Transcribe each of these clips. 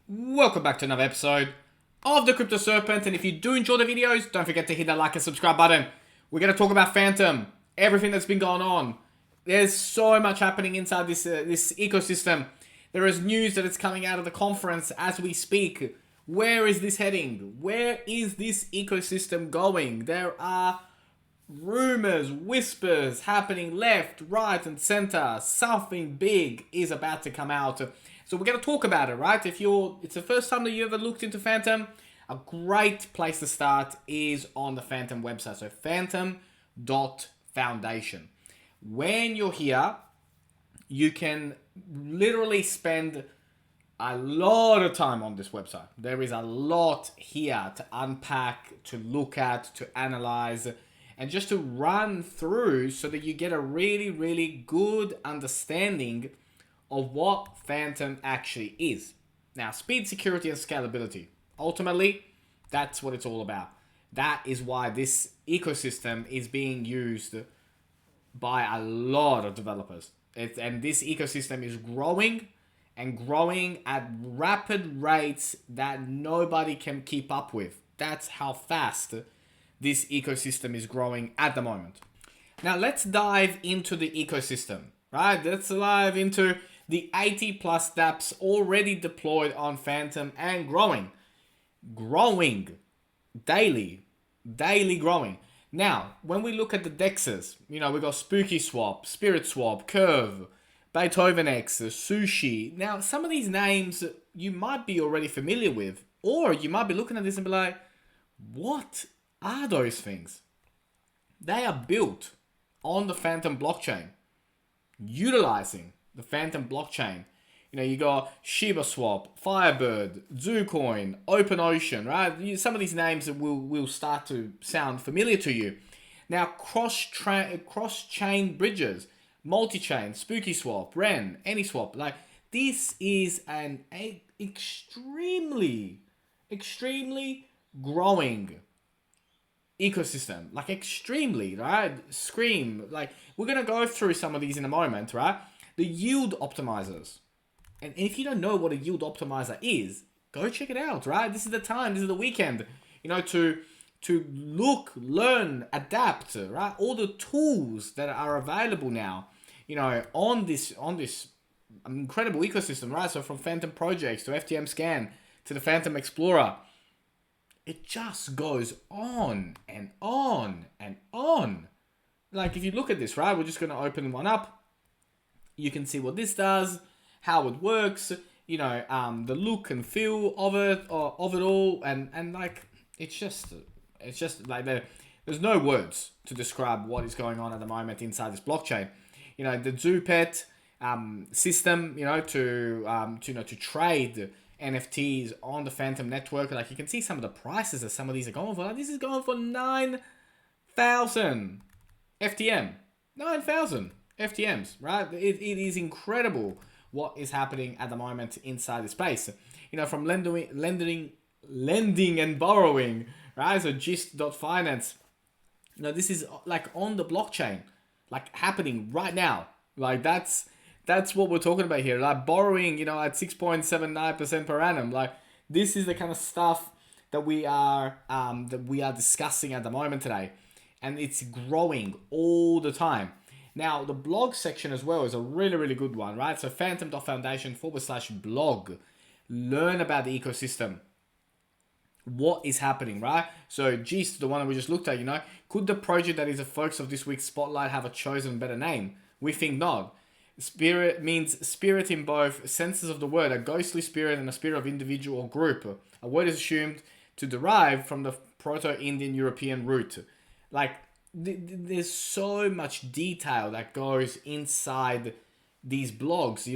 Welcome back to another episode of the Crypto Serpent, and if you do enjoy the videos, don't forget to hit that like and subscribe button. We're going to talk about Fantom, everything that's been going on. There's so much happening inside this ecosystem. There is news that it's coming out of the conference as we speak. Where is this heading? Where is this ecosystem going? There are rumors, whispers happening left, right, and center. Something big is about to come out. So we're going to talk about it, right? It's the first time that you ever looked into Fantom, a great place to start is on the Fantom website. So Fantom.Foundation. When you're here, you can literally spend a lot of time on this website. There is a lot here to unpack, to look at, to analyze, and just to run through so that you get a really, really good understanding of what Fantom actually is. Now, speed, security, and scalability. Ultimately, that's what it's all about. That is why this ecosystem is being used by a lot of developers. And this ecosystem is growing and growing at rapid rates that nobody can keep up with. That's how fast this ecosystem is growing at the moment. Now, let's dive into the ecosystem, right? Let's dive into the 80 plus dApps already deployed on Fantom and growing daily growing. Now, when we look at the dexes, we got Spooky Swap, Spirit Swap, Curve, Beethoven X, Sushi. Now, some of these names you might be already familiar with, or you might be looking at this and be like, what are those things? They are built on the Fantom blockchain, utilizing the Fantom blockchain. You got Shiba Swap, Firebird, Zoocoin, OpenOcean, right? Some of these names will start to sound familiar to you. Now, cross-chain bridges, multi-chain, Spooky Swap, Ren, AnySwap. Like, this is an extremely growing ecosystem. Like, extremely, right? Scream. Like, we're going to go through some of these in a moment, right? The yield optimizers. And if you don't know what a yield optimizer is, go check it out, right? This is the time, this is the weekend, to look, learn, adapt, right? All the tools that are available now, on this incredible ecosystem, right? So from Fantom projects to FTM Scan to the Fantom Explorer, it just goes on and on and on. Like, if you look at this, right? We're just going to open one up. You can see what this does, how it works, the look and feel of it all, and like it's just like there's no words to describe what is going on at the moment inside this blockchain. The Zoopet system, to trade NFTs on the Fantom network. Like, you can see some of the prices that some of these are going for. Like, this is going for 9,000 FTM, 9,000 FTMs, right? It is incredible what is happening at the moment inside the space. From lending and borrowing, right? So gist.finance. This is like on the blockchain, like happening right now. Like, that's what we're talking about here. Like, borrowing, at 6.79% per annum. Like, this is the kind of stuff that we are discussing at the moment today, and it's growing all the time. Now, the blog section as well is a really, really good one, right? So Fantom.Foundation/blog. Learn about the ecosystem. What is happening, right? So Gist, the one that we just looked at, could the project that is the focus of this week's spotlight have a chosen better name? We think not. Spirit means spirit in both senses of the word, a ghostly spirit and a spirit of individual or group. A word is assumed to derive from the Proto-Indian European root. Like, there's so much detail that goes inside these blogs.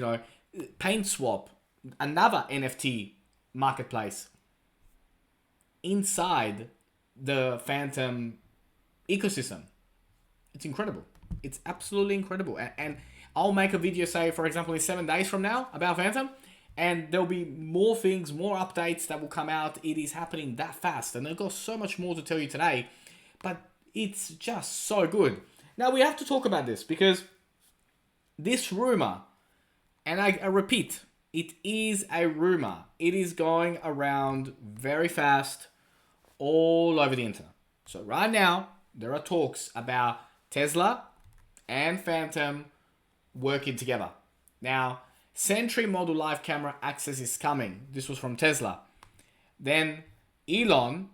PaintSwap, another NFT marketplace inside the Fantom ecosystem. It's incredible. It's absolutely incredible. And I'll make a video, say, for example, in 7 days from now about Fantom, and there'll be more things, more updates that will come out. It is happening that fast, and I've got so much more to tell you today, but it's just so good. Now, we have to talk about this because this rumor, and I repeat, It is a rumor. It is going around very fast all over the internet. So right now, there are talks about Tesla and Fantom working together. Now, Sentry model live camera access is coming. This was from Tesla. Then Elon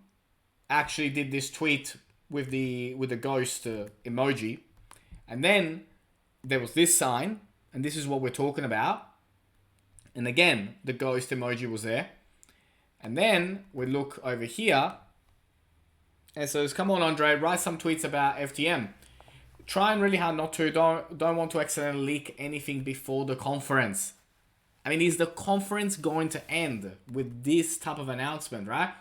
actually did this tweet with the ghost emoji. And then there was this sign, and this is what we're talking about. And again, the ghost emoji was there. And then we look over here. And it says, come on, Andre, write some tweets about FTM. Trying really hard not to. Don't want to accidentally leak anything before the conference. I mean, is the conference going to end with this type of announcement, right?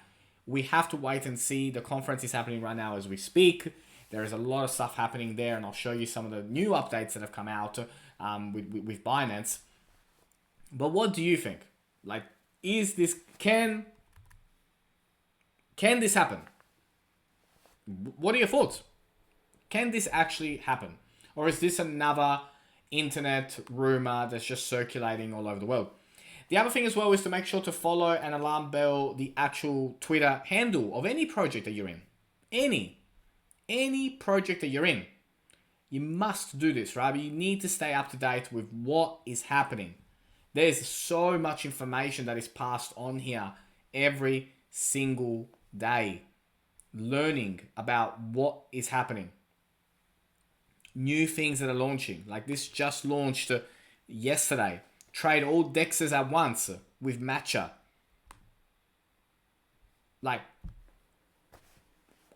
We have to wait and see. The conference is happening right now as we speak. There is a lot of stuff happening there, and I'll show you some of the new updates that have come out with Binance. But what do you think? Like, is this can this happen? What are your thoughts? Can this actually happen? Or is this another internet rumor that's just circulating all over the world? The other thing as well is to make sure to follow and alarm bell the actual Twitter handle of any project that you're in. Any project that you're in. You must do this, right? You need to stay up to date with what is happening. There's so much information that is passed on here every single day. Learning about what is happening. New things that are launching. Like this just launched yesterday. Trade all dexes at once with Matcha. Like,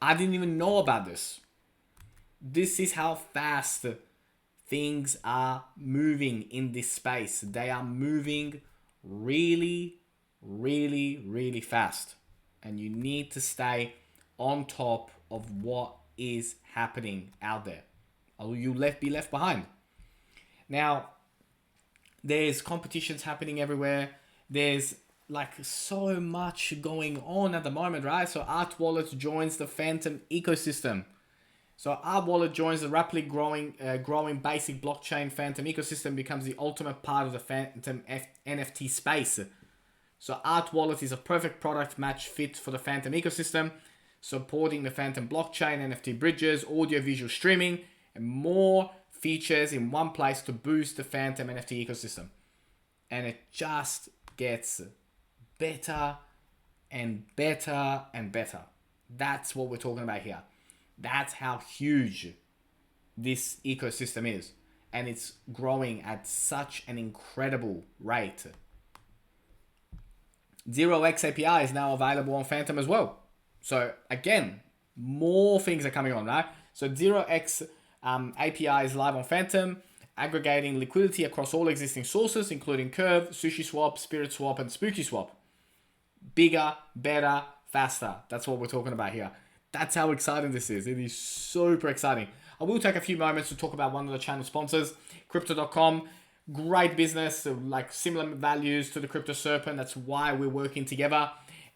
I didn't even know about this. This is how fast things are moving in this space. They are moving really, really, really fast. And you need to stay on top of what is happening out there. Or you'll be left behind. Now, there's competitions happening everywhere. There's like so much going on at the moment, right? So Art Wallet joins the Fantom ecosystem. So Art Wallet joins the rapidly growing basic blockchain Fantom ecosystem, becomes the ultimate part of the Fantom NFT space. So Art Wallet is a perfect product match fit for the Fantom ecosystem, supporting the Fantom blockchain, NFT bridges, audio-visual streaming, and more features in one place to boost the Fantom NFT ecosystem. And it just gets better and better and better. That's what we're talking about here. That's how huge this ecosystem is. And it's growing at such an incredible rate. 0x API is now available on Fantom as well. So again, more things are coming on, right? So 0x API is live on Fantom, aggregating liquidity across all existing sources, including Curve, SushiSwap, SpiritSwap, and SpookySwap. Bigger, better, faster. That's what we're talking about here. That's how exciting this is. It is super exciting. I will take a few moments to talk about one of the channel sponsors, Crypto.com. Great business, like similar values to the Crypto Serpent. That's why we're working together.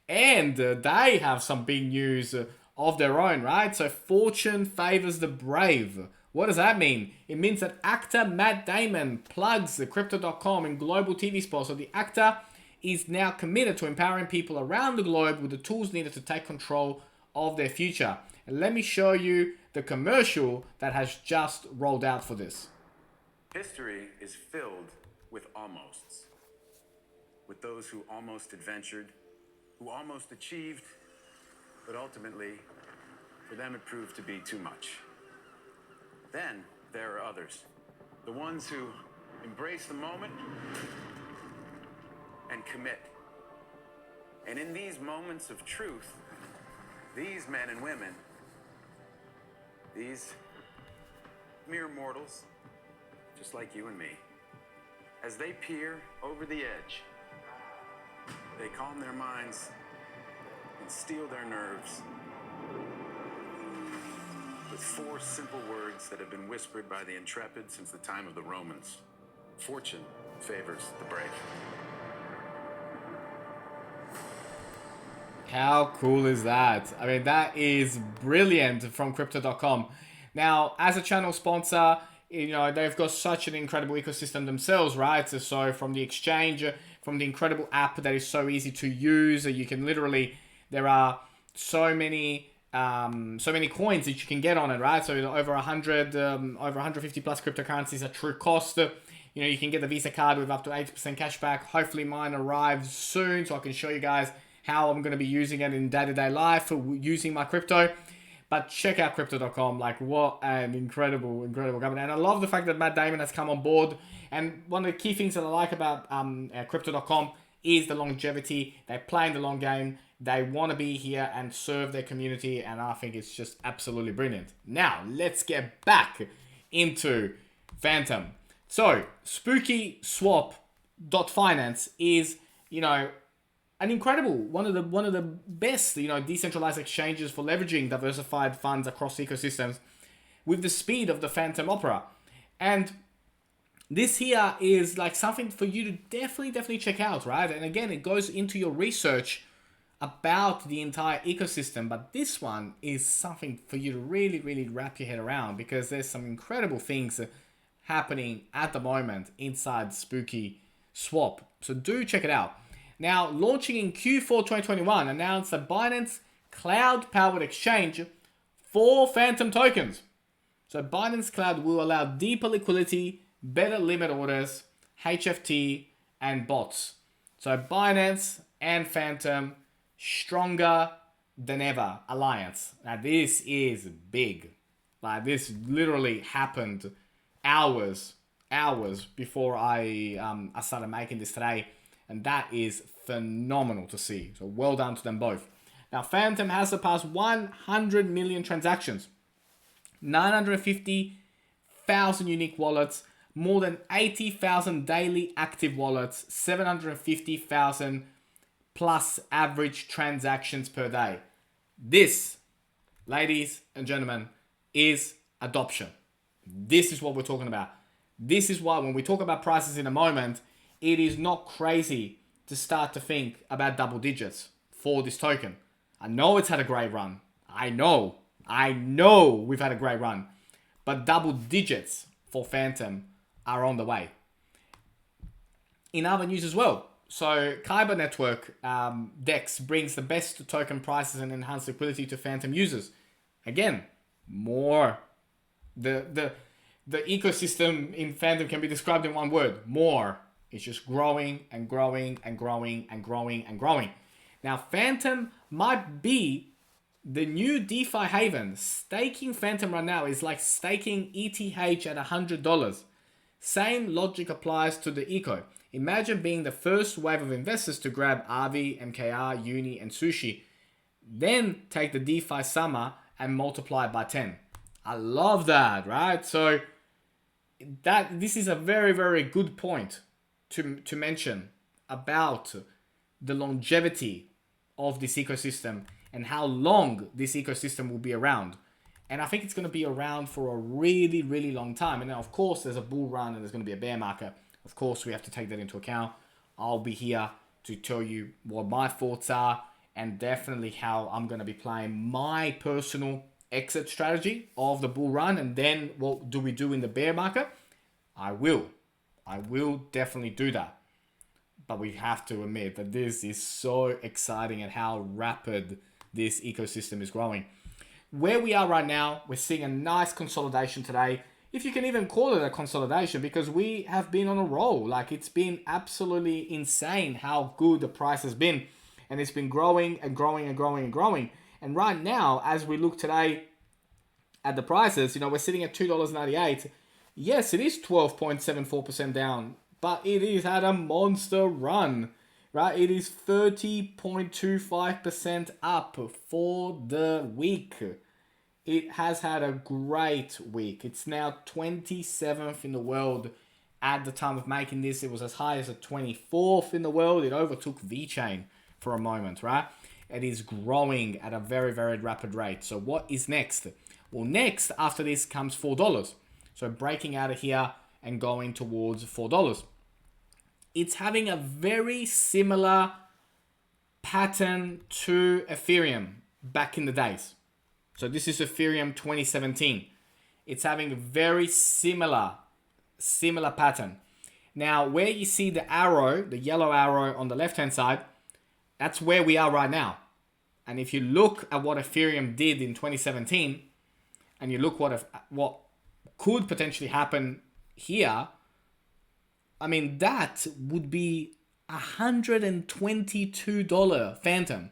And they have some big news of their own, right? So fortune favors the brave. What does that mean? It means that actor Matt Damon plugs the Crypto.com in global TV spots. So the actor is now committed to empowering people around the globe with the tools needed to take control of their future. And let me show you the commercial that has just rolled out for this. History is filled with almosts. With those who almost adventured, who almost achieved, but ultimately, for them it proved to be too much. Then there are others, the ones who embrace the moment and commit. And in these moments of truth, these men and women, these mere mortals, just like you and me, as they peer over the edge, they calm their minds and steel their nerves with 4 simple words that have been whispered by the intrepid since the time of the Romans. Fortune favors the brave. How cool is that? I mean, that is brilliant from Crypto.com. Now, as a channel sponsor, you know, they've got such an incredible ecosystem themselves, right? So from the exchange, from the incredible app that is so easy to use. You can literally, there are so many coins that you can get on it, right? So over 150 plus cryptocurrencies at true cost. You can get the Visa card with up to 80% cash back. Hopefully mine arrives soon so I can show you guys how I'm going to be using it in day-to-day life for using my crypto. But check out crypto.com. Like, what an incredible company. And I love the fact that Matt Damon has come on board. And one of the key things that I like about crypto.com is the longevity. They play in the long game. They want to be here and serve their community. And I think it's just absolutely brilliant. Now, let's get back into Fantom. So, SpookySwap.finance is, an incredible, one of the best, decentralized exchanges for leveraging diversified funds across ecosystems with the speed of the Fantom Opera. And this here is like something for you to definitely check out, right? And again, it goes into your research about the entire ecosystem, but this one is something for you to really wrap your head around, because there's some incredible things happening at the moment inside Spooky Swap. So do check it out. Now, launching in Q4 2021, announced a Binance cloud-powered exchange for Fantom tokens. So Binance Cloud will allow deeper liquidity, better limit orders, HFT, and bots. So Binance and Fantom, stronger than ever alliance. Now this is big. Like, this literally happened hours before I started making this today. And that is phenomenal to see. So well done to them both. Now, Fantom has surpassed 100 million transactions, 950,000 unique wallets, more than 80,000 daily active wallets, 750,000 plus average transactions per day. This, ladies and gentlemen, is adoption. This is what we're talking about. This is why when we talk about prices in a moment, it is not crazy to start to think about double digits for this token. I know it's had a great run. I know we've had a great run. But double digits for Fantom are on the way. In other news as well, so Kyber Network DEX brings the best token prices and enhanced liquidity to Fantom users. Again, more. The ecosystem in Fantom can be described in one word: more. It's just growing and growing and growing and growing and growing. Now, Fantom might be the new DeFi haven. Staking Fantom right now is like staking ETH at $100. Same logic applies to the eco. Imagine being the first wave of investors to grab RV, MKR, Uni, and Sushi. Then take the DeFi summer and multiply it by 10. I love that, right? So this is a very good point to mention about the longevity of this ecosystem and how long this ecosystem will be around. And I think it's going to be around for a really long time. And then, of course, there's a bull run and there's going to be a bear market. Of course, we have to take that into account. I'll be here to tell you what my thoughts are and definitely how I'm going to be playing my personal exit strategy of the bull run. And then what do we do in the bear market? I will definitely do that. But we have to admit that this is so exciting and how rapid this ecosystem is growing. Where we are right now, we're seeing a nice consolidation today. If you can even call it a consolidation, because we have been on a roll. Like, it's been absolutely insane how good the price has been. And it's been growing and growing and growing and growing. And right now, as we look today at the prices, we're sitting at $2.98. Yes, it is 12.74% down, but it is had a monster run, right? It is 30.25% up for the week. It has had a great week. It's now 27th in the world. At the time of making this, it was as high as a 24th in the world. It overtook VeChain for a moment, right? It is growing at a very rapid rate. So what is next? Well, next after this comes $4. So breaking out of here and going towards $4. It's having a very similar pattern to Ethereum back in the days. So this is Ethereum 2017. It's having a very similar pattern. Now, where you see the arrow, the yellow arrow on the left-hand side, that's where we are right now. And if you look at what Ethereum did in 2017, and you look what could potentially happen here, I mean, that would be $122 Fantom.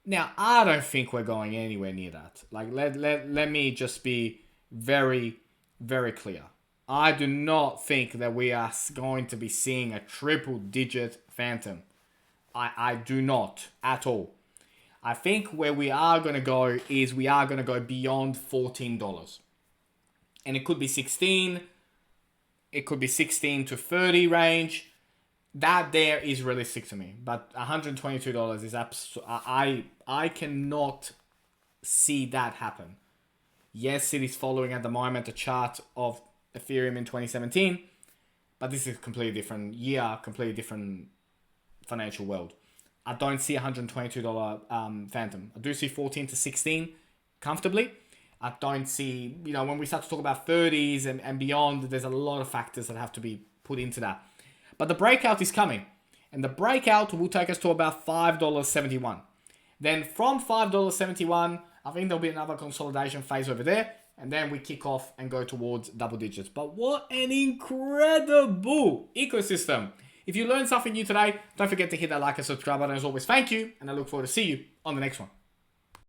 Now, I don't think we're going anywhere near that. Like, let me just be very, very clear. I do not think that we are going to be seeing a triple-digit Fantom. I do not at all. I think where we are going to go is we are going to go beyond $14. And it could be 16. It could be 16 to 30 range. That there is realistic to me. But $122 is I cannot see that happen. Yes, it is following at the moment a chart of Ethereum in 2017. But this is a completely different year, completely different financial world. I don't see $122 Fantom. I do see 14 to 16 comfortably. I don't see, when we start to talk about 30s and beyond, there's a lot of factors that have to be put into that. But the breakout is coming. And the breakout will take us to about $5.71. Then from $5.71, I think there'll be another consolidation phase over there. And then we kick off and go towards double digits. But what an incredible ecosystem. If you learned something new today, don't forget to hit that like and subscribe button. As always, thank you. And I look forward to see you on the next one.